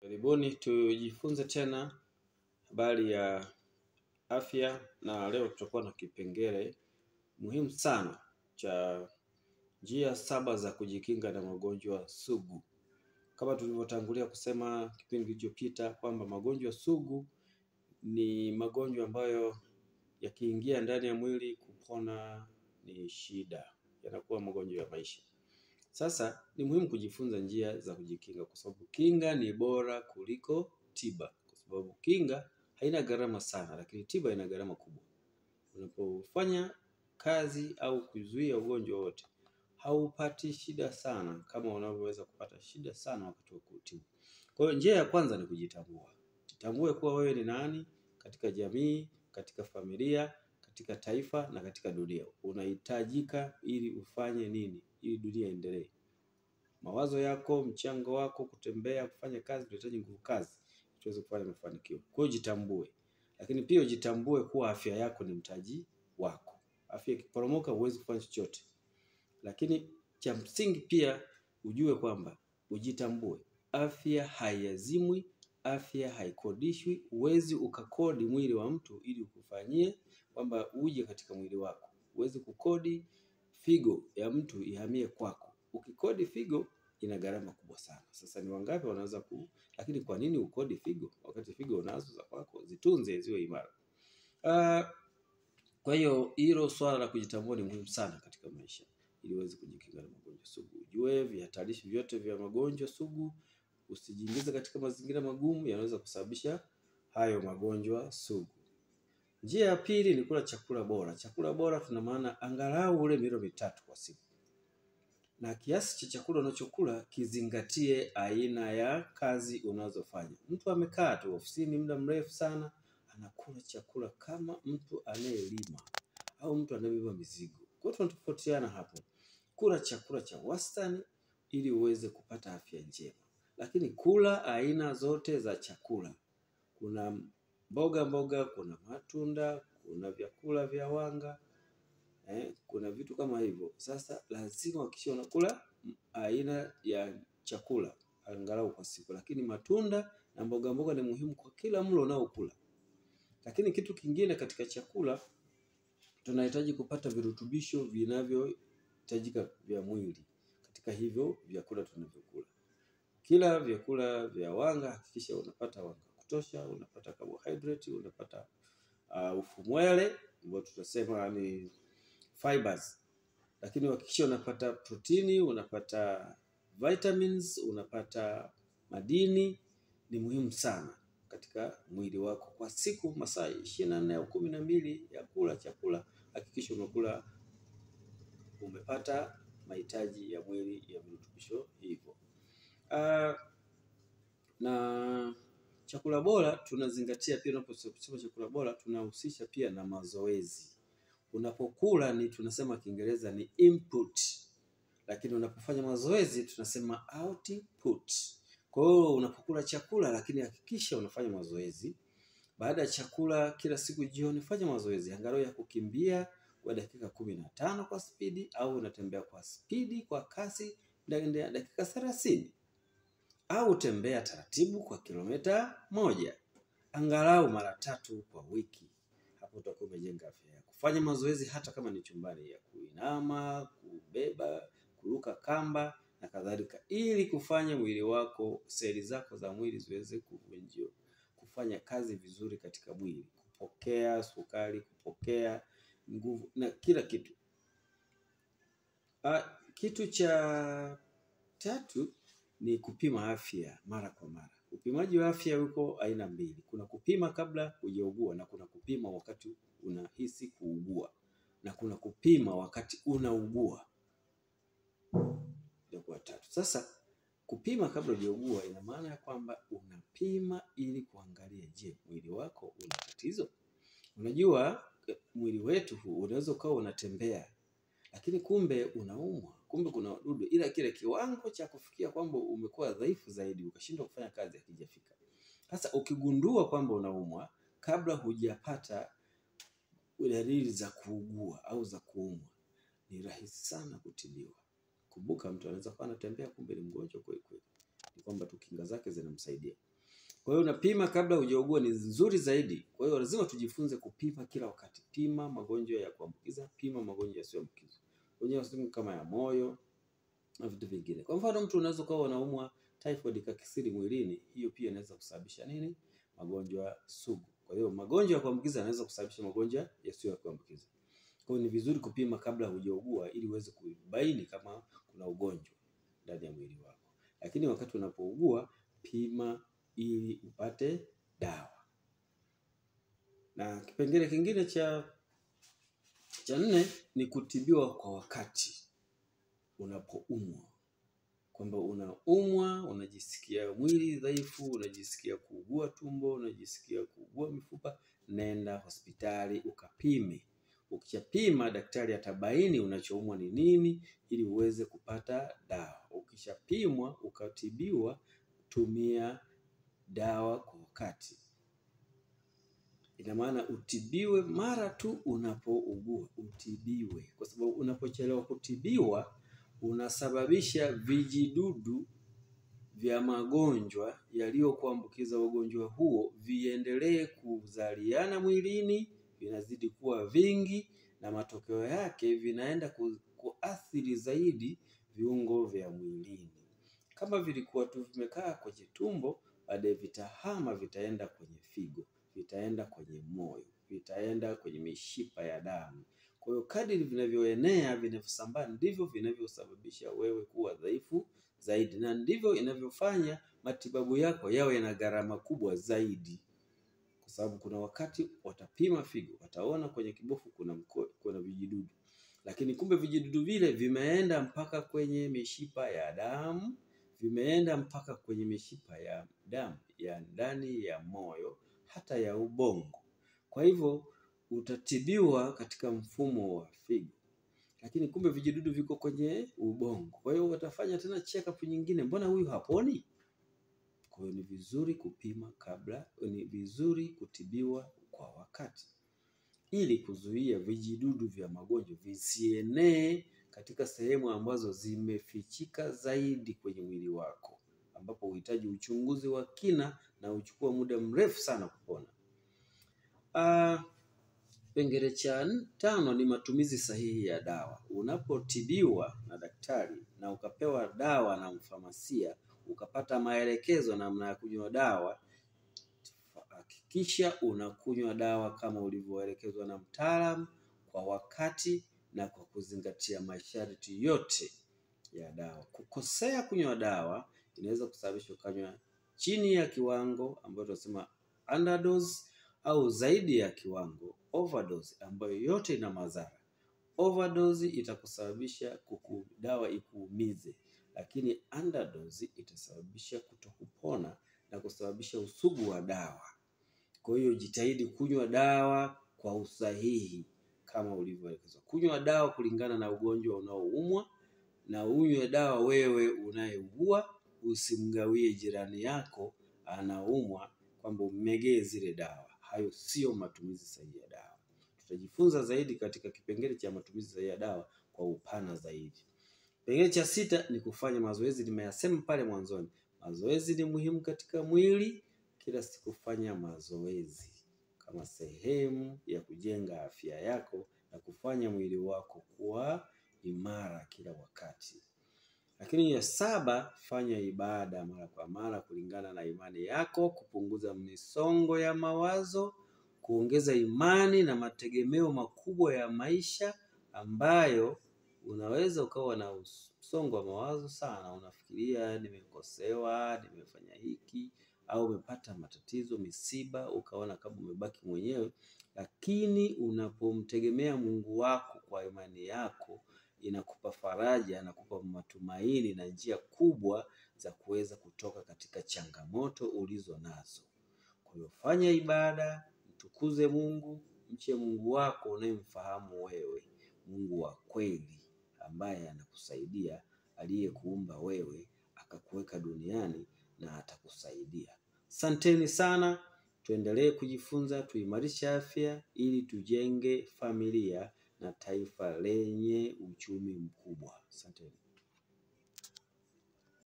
Karibuni tujifunze tena habari ya afya, na leo tutakuwa na kipengele muhimu sana cha njia 7 za kujikinga na magonjwa sugu. Kama tulivyotangulia kusema kipindi kilichopita kwamba magonjwa sugu ni magonjwa ambayo yakiingia ndani ya mwili kupona ni shida, yanakuwa magonjwa ya maisha. Sasa ni muhimu kujifunza njia za kujikinga, kwa sababu kinga ni bora kuliko tiba. Kwa sababu kinga haina gharama sana, lakini tiba ina gharama kubwa. Unapofanya kazi au kuzuia ugonjwa wote, haupati shida sana kama unavyoweza kupata shida sana wakati wa kutibu. Kwa hiyo njia ya kwanza ni kujitambua. Jitambue kuwa wewe ni nani katika jamii, katika familia, katika taifa na katika dunia. Unahitajika ili ufanye nini ili dunia iendelee. Mawazo yako, mchango wako, kutembea, kufanya kazi, unahitaji nguvu kazi tuweze kufanya mafanikio. Kwa hiyo jitambue. Lakini pia ujitambue kuwa afya yako ni mtaji wako. Afya ikiporomoka huwezi kufanya chochote. Lakini cha msingi pia ujue kwamba ujitambue. Afya haiazimwi, afya haikodishwi. Huwezi ukakodi mwili wa mtu ili ukufanyie kwamba uje katika mwili wako. Huwezi kukodi figo ya mtu ihamie kwako. Ukikodi figo ina gharama kubwa sana. Sasa ni wangapi wanaweza lakini kwa nini ukodi figo wakati figo unazo za kwako? Zitunze ziwe imara. Kwa hiyo hilo swala la kujitambua ni muhimu sana katika maisha ili uweze kujikinga na magonjwa sugu. Ujue vihatarishi vyote vya magonjwa sugu, usijiingize katika mazingira magumu yanaweza kusababisha hayo magonjwa sugu. Njia ya pili ni kula chakula bora. Chakula bora tuna maana angalau ule milo 3 kwa siku. Na kiasi cha chakula unachokula kizingatie aina ya kazi unazofanya. Mtu amekaa tu ofisini muda mrefu sana, anakula chakula kama mtu anayelima au mtu anayebeba mizigo. Kwa hiyo tunatofautiana hapo. Kula chakula cha wastani ili uweze kupata afya njema. Lakini kula aina zote za chakula. Kuna mboga, kuna matunda, kuna vyakula vya wanga, kuna vitu kama hivyo. Sasa lazima hakikisha unakula aina ya chakula angalau kwa siku. Lakini matunda na mboga ni muhimu kwa kila mlo unaokula. Lakini kitu kingine katika chakula, tunahitaji kupata virutubisho vinavyohitajika vya mwili katika hivyo vyakula tunavyokula. Kila vyakula vya wanga hakikisha unapata wanga kutosha, unapata carbohydrate, unapata ufumwele ambao tutasema ni fibers. Lakini hakikisha unapata protini, unapata vitamins, unapata madini. Ni muhimu sana katika mwili wako. Kwa siku masaa 24 au 12 ya kula chakula, hakikisha unakula umepata mahitaji ya mwili ya virutubisho hivyo. Na chakula bora tunazingatia pia, unaposema chakula bora tunahusisha pia na mazoezi. Unapokula ni tunasema Kiingereza ni input, lakini unapofanya mazoezi tunasema output. Kwa hiyo unapokula chakula lakini hakikisha unafanya mazoezi. Baada ya chakula kila siku jioni fanya mazoezi angalau ya kukimbia kwa dakika 15 kwa spidi, au unatembea kwa spidi kwa kasi dakika 30, au tembea taratibu kwa kilomita 1 angalau mara 3 kwa wiki. Hapo utakuwa umejenga afya yako. Fanya mazoezi hata kama ni chumbani, ya kuinama, kubeba, kuruka kamba na kadhalika, ili kufanya mwili wako, seli zako za mwili ziweze kufanya kazi vizuri katika mwili, kupokea sukari, kupokea nguvu na kila kitu. Kitu cha 3 ni kupima afya mara kwa mara. Upimaji wa afya uko aina 2. Kuna kupima kabla hujaugua na kuna kupima wakati unahisi kuugua. Na kuna kupima wakati unaugua. Ndio kwa 3. Sasa kupima kabla hujaugua ina maana ya kwamba unapima ili kuangalia, je, mwili wako una tatizo? Unajua mwili wetu unaweza ukawa unatembea lakini kumbe unaumwa, kumbe kuna wadudu, ila kile kiwango cha kufikia kwamba umekuwa dhaifu zaidi ukashindwa kufanya kazi hakijafika. Sasa ukigundua kwamba unaumwa kabla hujapata dalili za kuugua au za kuumwa, ni rahisi sana kutibiwa. Kumbuka mtu anaweza kuwa anatembea kumbe ni mgonjwa kweli kweli. Ni kwamba tu kinga zake zinamsaidia. Kwa hiyo unapima kabla hujaugua ni nzuri zaidi. Kwa hiyo lazima tujifunze kupima kila wakati. Pima magonjwa ya kuambukiza, pima magonjwa yasiyoambukiza. Magonjwa kama ya moyo na vitu vingine. Kwa mfano mtu unaweza kuwa unaumwa typhoid ikakithiri mwilini, hiyo pia inaweza kusababisha nini? Magonjwa sugu. Kwa hiyo magonjwa ya kuambukiza yanaweza kusababisha magonjwa yasiyo ya kuambukiza. Kwa hiyo ni vizuri kupima kabla hujaugua ili uweze kubaini kama kuna ugonjwa ndani ya mwili wako. Lakini wakati unapougua, pima ili upate dawa. Na kipengele kingine cha 4 ni kutibiwa kwa wakati unapoumwa. Kwamba unaumwa, unajisikia mwili dhaifu, unajisikia kuugua tumbo, unajisikia kuugua mifupa, nenda hospitali ukapime. Ukishapima daktari atabaini unachoumwa ni nini ili uweze kupata dawa. Ukishapimwa ukatibiwa, tumia dawa kwa wakati. Ina maana utibiwe mara tu unapougua, utibiwe. Kwa sababu unapochelewa kutibiwa, unasababisha vijidudu vya magonjwa yaliyokuambukiza ugonjwa huo viendelee kuzaliana mwilini, vinazidi kuwa vingi, na matokeo yake vinaenda kuathiri zaidi viungo vya mwilini. Kama vilikuwa tu vimekaa kwenye tumbo, baadaye vitahama, vitaenda kwenye figo, vitaenda kwenye moyo, vitaenda kwenye mishipa ya damu. Kwa hiyo kadiri vinavyoenea, vinavyosambaa, ndivyo vinavyosababisha wewe kuwa dhaifu zaidi, na ndivyo inavyofanya matibabu yako yawe yana gharama kubwa zaidi. Kwa sababu kuna wakati watapima figo, wataona kwenye kibofu kuna vijidudu. Lakini kumbe vijidudu vile vimeenda mpaka kwenye mishipa ya damu, vimeenda mpaka kwenye mishipa ya damu ya ndani ya moyo, hata ya ubongo. Kwa hivyo utatibiwa katika mfumo wa figo, lakini kumbe vijidudu viko kwenye ubongo. Kwa hiyo watafanya tena check up nyingine, mbona huyu haponi? Kwa hiyo ni vizuri kupima kabla, ni vizuri kutibiwa kwa wakati, ili kuzuia vijidudu vya magonjwa visienee katika sehemu ambazo zimefichika zaidi kwenye mwili wako, ambapo uhitaji uchunguzi wa kina na uchukua muda mrefu sana kupona. Kipengele cha 5 ni matumizi sahihi ya dawa. Unapotibiwa na daktari na ukapewa dawa na mfamasia, ukapata maelekezo namna ya kunywa dawa, hakikisha unakunywa dawa kama ulivyoelekezwa na mtaalamu, kwa wakati na kwa kuzingatia masharti yote ya dawa. Kukosea kunywa dawa inaweza kusababisha ukanywa chini ya kiwango, ambayo tunasema underdose, au zaidi ya kiwango overdose, ambayo yote ina madhara. Overdose itakusababisha dawa ikuumize, lakini underdose itasababisha kutokupona na kusababisha usugu wa dawa. Kwa hiyo jitahidi kunywa dawa kwa usahihi kama ulivyoelekezwa. Kunywa dawa kulingana na ugonjwa unaoumwa, na unywe dawa wewe unayeugua. Usimgawie jirani yako anaumwa kwamba ummegee zile dawa. Hayo sio matumizi sahihi ya dawa. Tutajifunza zaidi katika kipengele cha matumizi sahihi ya dawa kwa upana zaidi. Kipengele cha 6 ni kufanya mazoezi. Nimeyasema pale mwanzoni. Mazoezi ni muhimu katika mwili. Kila siku fanya mazoezi kama sehemu ya kujenga afya yako na kufanya mwili wako kuwa imara kila wakati. Lakini ya 7, fanya ibada mara kwa mara kulingana na imani yako, kupunguza misongo ya mawazo, kuongeza imani na mategemeo makubwa ya maisha, ambayo unaweza ukawa na msongo wa mawazo sana, unafikiria nimekosewa, nimefanya hiki, au umepata matatizo, misiba, ukaona kama umebaki mwenyewe. Lakini unapomtegemea Mungu wako kwa imani yako, inakupa faraja, inakupa matumaini na njia kubwa za kuweza kutoka katika changamoto ulizo nazo. Kwa hiyo fanya ibada, mtukuze Mungu, mche Mungu wako unayemfahamu wewe, Mungu wa kweli ambaye anakusaidia, aliyekuumba wewe, akakuweka duniani na atakusaidia. Asanteni sana, tuendelee kujifunza, tuimarishe afya ili tujenge familia na taifa lenye uchumi mkubwa. Asanteni.